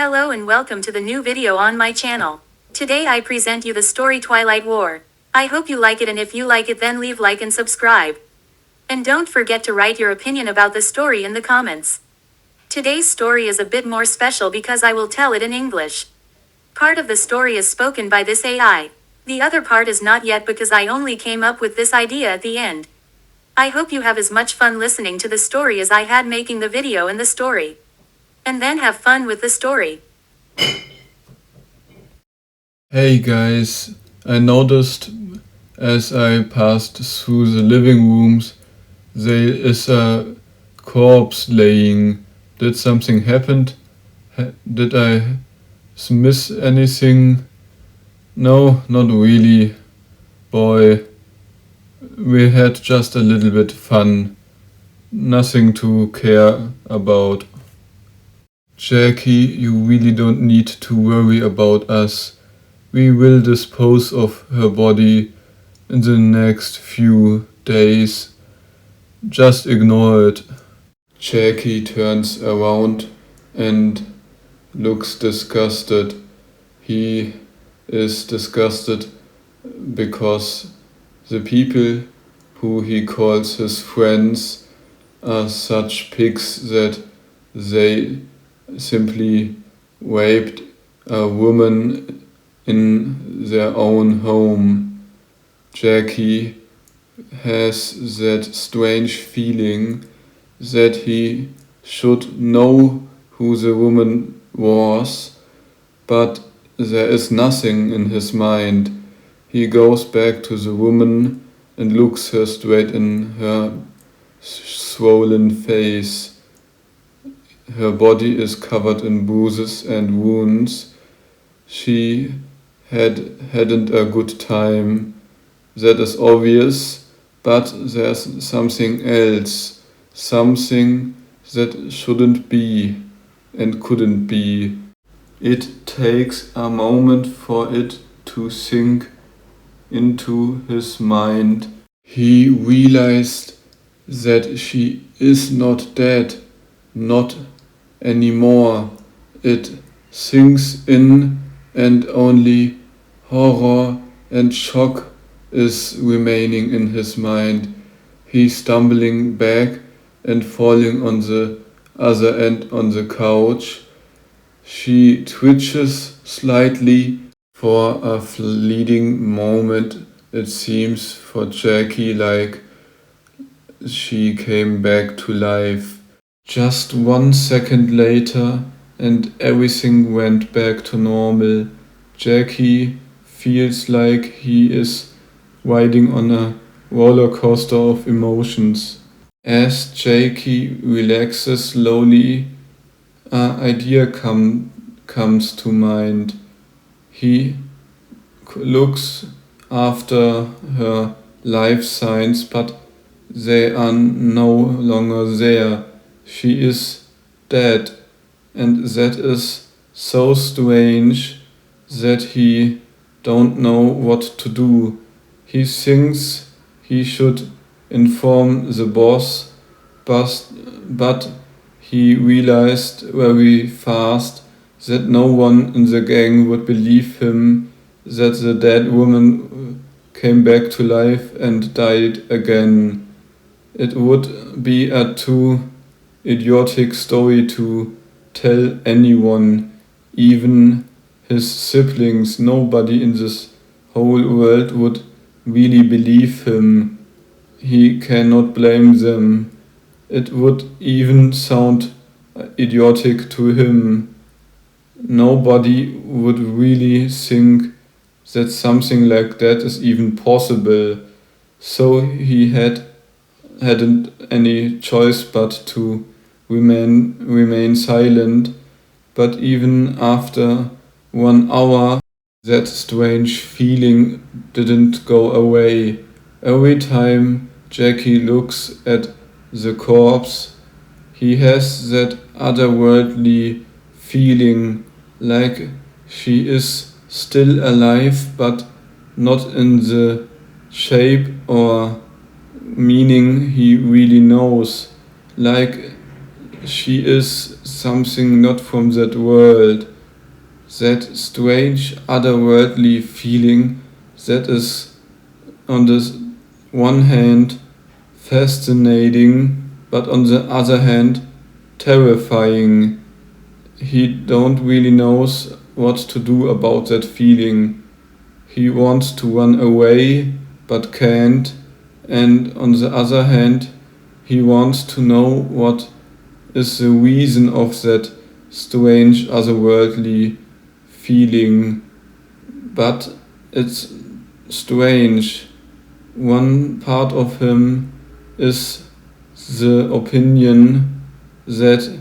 Hello and welcome to the new video on my channel. Today I present you the story Twilight War. I hope you like it, and if you like it then leave like and subscribe. And don't forget to write your opinion about the story in the comments. Today's story is a bit more special because I will tell it in English. Part of the story is spoken by this AI. The other part is not yet because I only came up with this idea at the end. I hope you have as much fun listening to the story as I had making the video and the story. And then have fun with the story. Hey guys, I noticed as I passed through the living rooms there is a corpse laying. Did something happen? Did I miss anything? No, not really. Boy, we had just a little bit fun. Nothing to care about. Jackie, you really don't need to worry about us. We will dispose of her body in the next few days. Just ignore it. Jackie turns around and looks disgusted. He is disgusted because the people who he calls his friends are such pigs that they simply raped a woman in their own home. Jackie has that strange feeling that he should know who the woman was, but there is nothing in his mind. He goes back to the woman and looks her straight in her swollen face. Her body is covered in bruises and wounds. She hadn't a good time. That is obvious, but there's something else. Something that shouldn't be and couldn't be. It takes a moment for it to sink into his mind. He realized that she is not dead, not anymore. It sinks in and only horror and shock is remaining in his mind. He's stumbling back and falling on the other end on the couch. She twitches slightly. For a fleeting moment it seems for Jackie like she came back to life. Just 1 second later and everything went back to normal. Jackie feels like he is riding on a roller coaster of emotions. As Jackie relaxes slowly, an idea comes to mind. He looks after her life signs, but they are no longer there. She is dead, and that is so strange that he don't know what to do. He thinks he should inform the boss, but he realized very fast that no one in the gang would believe him, that the dead woman came back to life and died again. It would be a too idiotic story to tell anyone, even his siblings. Nobody in this whole world would really believe him. He cannot blame them. It would even sound idiotic to him. Nobody would really think that something like that is even possible. So he hadn't any choice but to remain silent. But even after 1 hour, that strange feeling didn't go away. Every time Jackie looks at the corpse, he has that otherworldly feeling, like she is still alive but not in the shape or meaning he really knows, like she is something not from that world. that strange otherworldly feeling that is on the one hand fascinating, but on the other hand terrifying. He don't really knows what to do about that feeling. He wants to run away but can't, and on the other hand he wants to know what is the reason of that strange otherworldly feeling. But it's strange. One part of him is the opinion that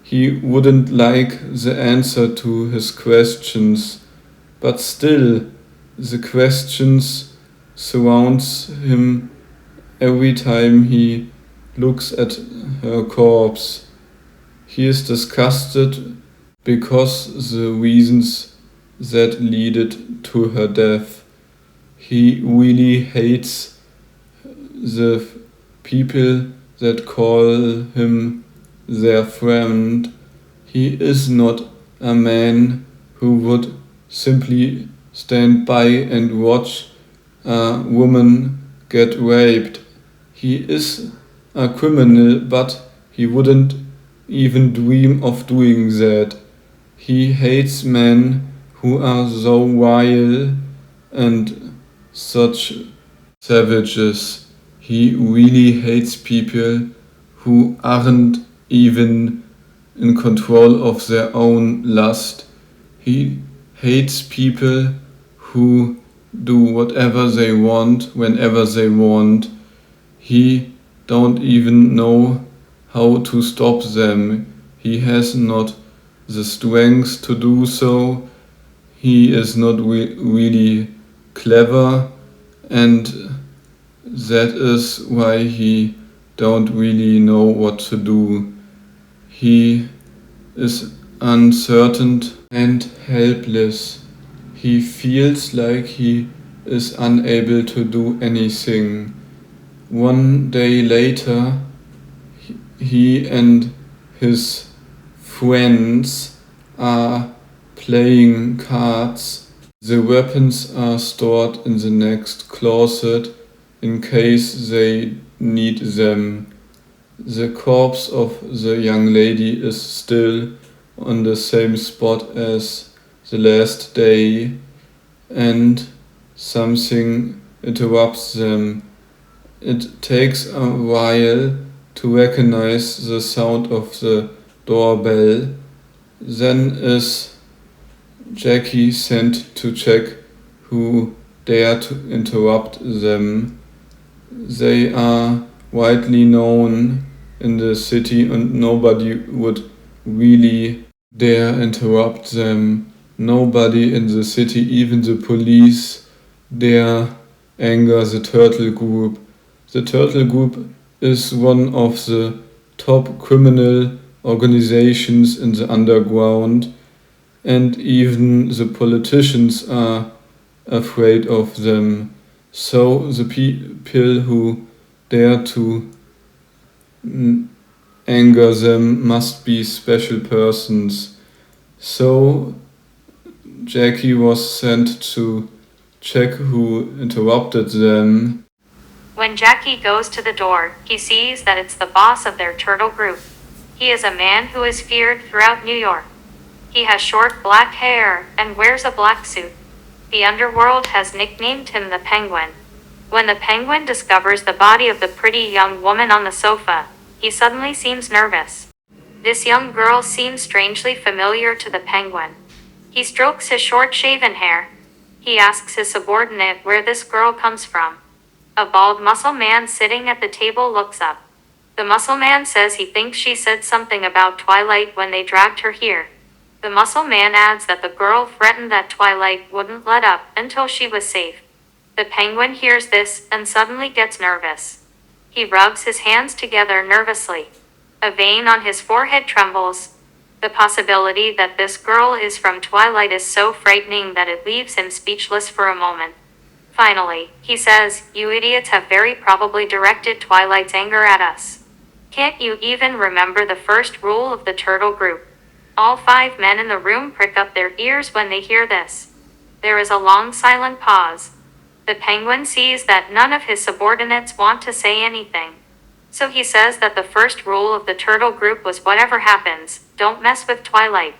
he wouldn't like the answer to his questions, but still the questions surrounds him every time he looks at her corpse. He is disgusted because the reasons that leaded to her death. He really hates the people that call him their friend. He is not a man who would simply stand by and watch a woman get raped. He is a criminal, but he wouldn't even dream of doing that. He hates men who are so vile and such savages. He really hates people who aren't even in control of their own lust. He hates people who do whatever they want whenever they want. He don't even know how to stop them. He has not the strength to do so. He is not really clever, and that is why he don't really know what to do. He is uncertain and helpless. He feels like he is unable to do anything. One day later, he and his friends are playing cards. The weapons are stored in the next closet in case they need them. The corpse of the young lady is still on the same spot as the last day, and something interrupts them. It takes a while to recognize the sound of the doorbell. Then is Jackie sent to check who dared to interrupt them. They are widely known in the city and nobody would really dare interrupt them. Nobody in the city, even the police, dare anger the Turtle Group. The Turtle Group is one of the top criminal organizations in the underground, and even the politicians are afraid of them. So the people who dare to anger them must be special persons. So Jackie was sent to check who interrupted them. When Jackie goes to the door, he sees that it's the boss of their turtle group. He is a man who is feared throughout New York. He has short black hair and wears a black suit. The underworld has nicknamed him the Penguin. When the Penguin discovers the body of the pretty young woman on the sofa, he suddenly seems nervous. This young girl seems strangely familiar to the Penguin. He strokes his short-shaven hair. He asks his subordinate where this girl comes from. A bald muscle man sitting at the table looks up. The muscle man says he thinks she said something about Twilight when they dragged her here. The muscle man adds that the girl threatened that Twilight wouldn't let up until she was safe. The Penguin hears this and suddenly gets nervous. He rubs his hands together nervously. A vein on his forehead trembles. The possibility that this girl is from Twilight is so frightening that it leaves him speechless for a moment. Finally, he says, "You idiots have very probably directed Twilight's anger at us. Can't you even remember the first rule of the Turtle Group? All 5 men in the room prick up their ears when they hear this. There is a long silent pause. The Penguin sees that none of his subordinates want to say anything. So he says that the first rule of the turtle group was whatever happens, don't mess with Twilight.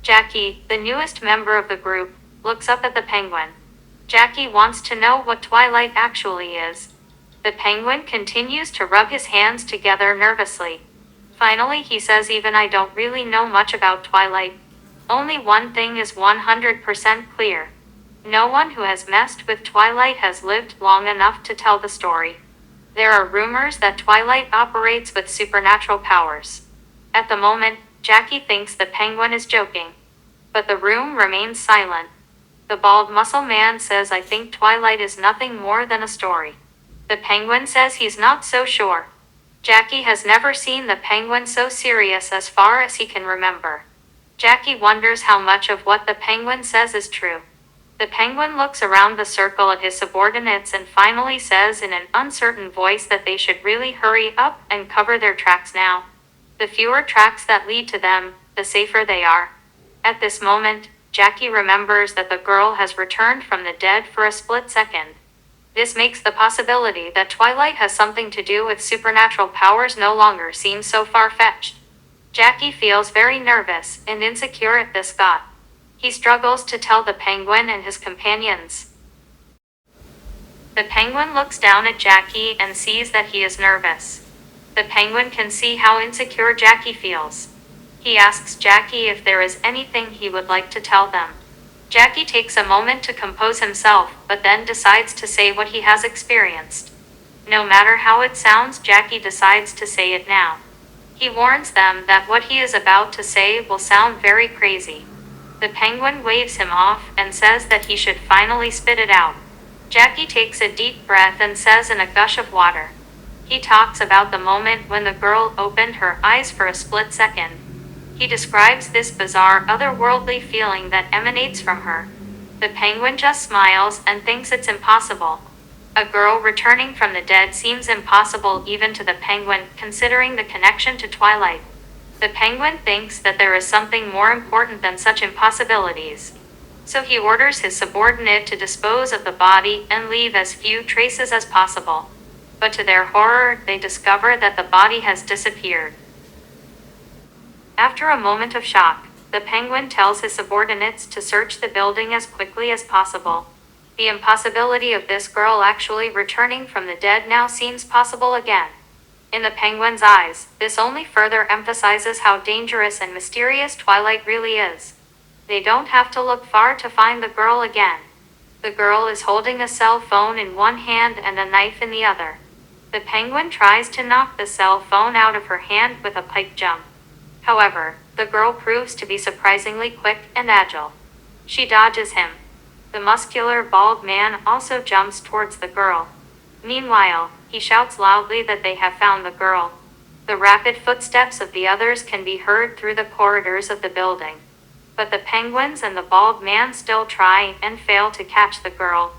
Jackie, the newest member of the group, looks up at the Penguin. Jackie wants to know what Twilight actually is. The Penguin continues to rub his hands together nervously. Finally he says, even I don't really know much about Twilight. Only one thing is 100% clear. No one who has messed with Twilight has lived long enough to tell the story. There are rumors that Twilight operates with supernatural powers. At the moment, Jackie thinks the Penguin is joking. But the room remains silent. The bald muscle man says, I think Twilight is nothing more than a story. The Penguin says he's not so sure. Jackie has never seen the Penguin so serious as far as he can remember. Jackie wonders how much of what the Penguin says is true. The Penguin looks around the circle at his subordinates and finally says in an uncertain voice that they should really hurry up and cover their tracks now. The fewer tracks that lead to them, the safer they are. At this moment, Jackie remembers that the girl has returned from the dead for a split second. This makes the possibility that Twilight has something to do with supernatural powers no longer seem so far-fetched. Jackie feels very nervous and insecure at this thought. He struggles to tell the Penguin and his companions. The Penguin looks down at Jackie and sees that he is nervous. The Penguin can see how insecure Jackie feels. He asks Jackie if there is anything he would like to tell them. Jackie takes a moment to compose himself, but then decides to say what he has experienced. No matter how it sounds, Jackie decides to say it now. He warns them that what he is about to say will sound very crazy. The Penguin waves him off and says that he should finally spit it out. Jackie takes a deep breath and says in a gush of water. He talks about the moment when the girl opened her eyes for a split second. He describes this bizarre, otherworldly feeling that emanates from her. The Penguin just smiles and thinks it's impossible. A girl returning from the dead seems impossible even to the Penguin, considering the connection to Twilight. The Penguin thinks that there is something more important than such impossibilities. So he orders his subordinate to dispose of the body and leave as few traces as possible. But to their horror, they discover that the body has disappeared. After a moment of shock, the Penguin tells his subordinates to search the building as quickly as possible. The impossibility of this girl actually returning from the dead now seems possible again. In the Penguin's eyes, this only further emphasizes how dangerous and mysterious Twilight really is. They don't have to look far to find the girl again. The girl is holding a cell phone in one hand and a knife in the other. The Penguin tries to knock the cell phone out of her hand with a pike jump. However, the girl proves to be surprisingly quick and agile. She dodges him. The muscular, bald man also jumps towards the girl. Meanwhile, he shouts loudly that they have found the girl. The rapid footsteps of the others can be heard through the corridors of the building. But the Penguins and the bald man still try and fail to catch the girl.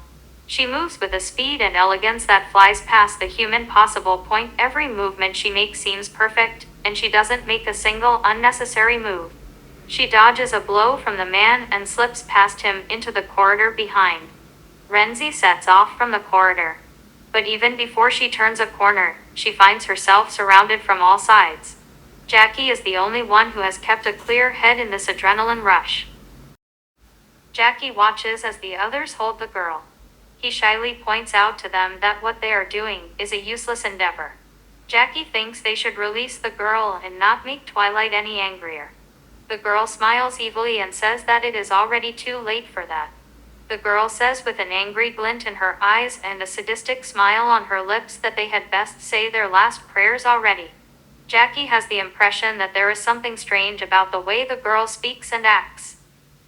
She moves with a speed and elegance that flies past the human possible point. Every movement she makes seems perfect, and she doesn't make a single unnecessary move. She dodges a blow from the man and slips past him into the corridor behind. Renzi sets off from the corridor. But even before she turns a corner, she finds herself surrounded from all sides. Jackie is the only one who has kept a clear head in this adrenaline rush. Jackie watches as the others hold the girl. He shyly points out to them that what they are doing is a useless endeavor. Jackie thinks they should release the girl and not make Twilight any angrier. The girl smiles evilly and says that it is already too late for that. The girl says with an angry glint in her eyes and a sadistic smile on her lips that they had best say their last prayers already. Jackie has the impression that there is something strange about the way the girl speaks and acts.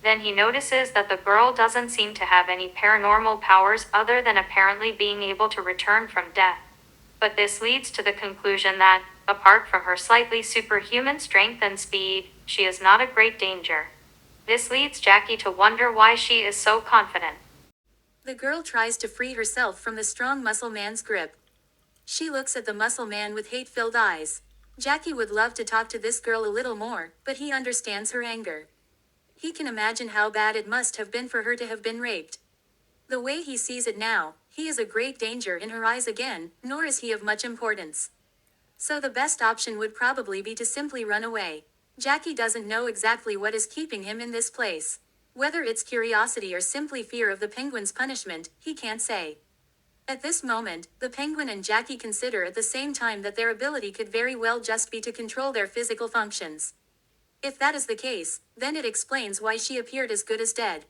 Then he notices that the girl doesn't seem to have any paranormal powers other than apparently being able to return from death. But this leads to the conclusion that, apart from her slightly superhuman strength and speed, she is not a great danger. This leads Jackie to wonder why she is so confident. The girl tries to free herself from the strong muscle man's grip. She looks at the muscle man with hate-filled eyes. Jackie would love to talk to this girl a little more, but he understands her anger. He can imagine how bad it must have been for her to have been raped. The way he sees it now, he is a great danger in her eyes again, nor is he of much importance. So the best option would probably be to simply run away. Jackie doesn't know exactly what is keeping him in this place. Whether it's curiosity or simply fear of the penguin's punishment, he can't say. At this moment, the penguin and Jackie consider at the same time that their ability could very well just be to control their physical functions. If that is the case, then it explains why she appeared as good as dead.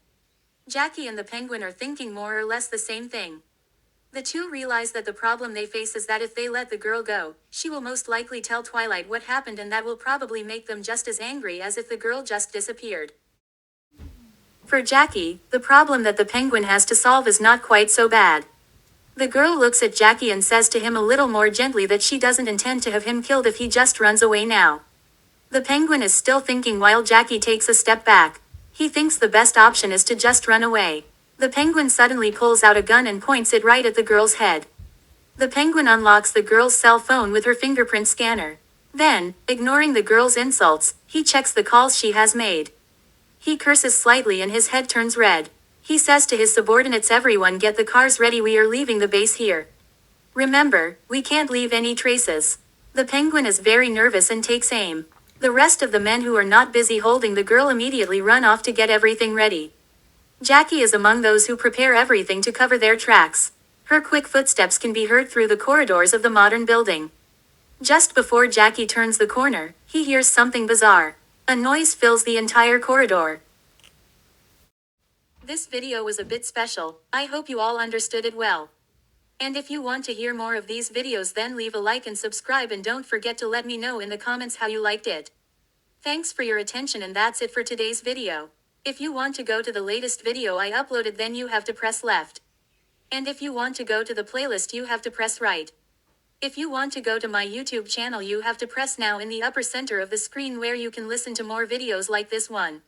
Jackie and the penguin are thinking more or less the same thing. The two realize that the problem they face is that if they let the girl go, she will most likely tell Twilight what happened, and that will probably make them just as angry as if the girl just disappeared. For Jackie, the problem that the penguin has to solve is not quite so bad. The girl looks at Jackie and says to him a little more gently that she doesn't intend to have him killed if he just runs away now. The penguin is still thinking while Jackie takes a step back. He thinks the best option is to just run away. The penguin suddenly pulls out a gun and points it right at the girl's head. The penguin unlocks the girl's cell phone with her fingerprint scanner. Then, ignoring the girl's insults, he checks the calls she has made. He curses slightly and his head turns red. He says to his subordinates, "Everyone get the cars ready, we are leaving the base here. Remember, we can't leave any traces." The penguin is very nervous and takes aim. The rest of the men who are not busy holding the girl immediately run off to get everything ready. Jackie is among those who prepare everything to cover their tracks. Her quick footsteps can be heard through the corridors of the modern building. Just before Jackie turns the corner, he hears something bizarre. A noise fills the entire corridor. This video was a bit special. I hope you all understood it well. And if you want to hear more of these videos, then leave a like and subscribe, and don't forget to let me know in the comments how you liked it. Thanks for your attention, and that's it for today's video. If you want to go to the latest video I uploaded, then you have to press left. And if you want to go to the playlist, you have to press right. If you want to go to my YouTube channel, you have to press now in the upper center of the screen, where you can listen to more videos like this one.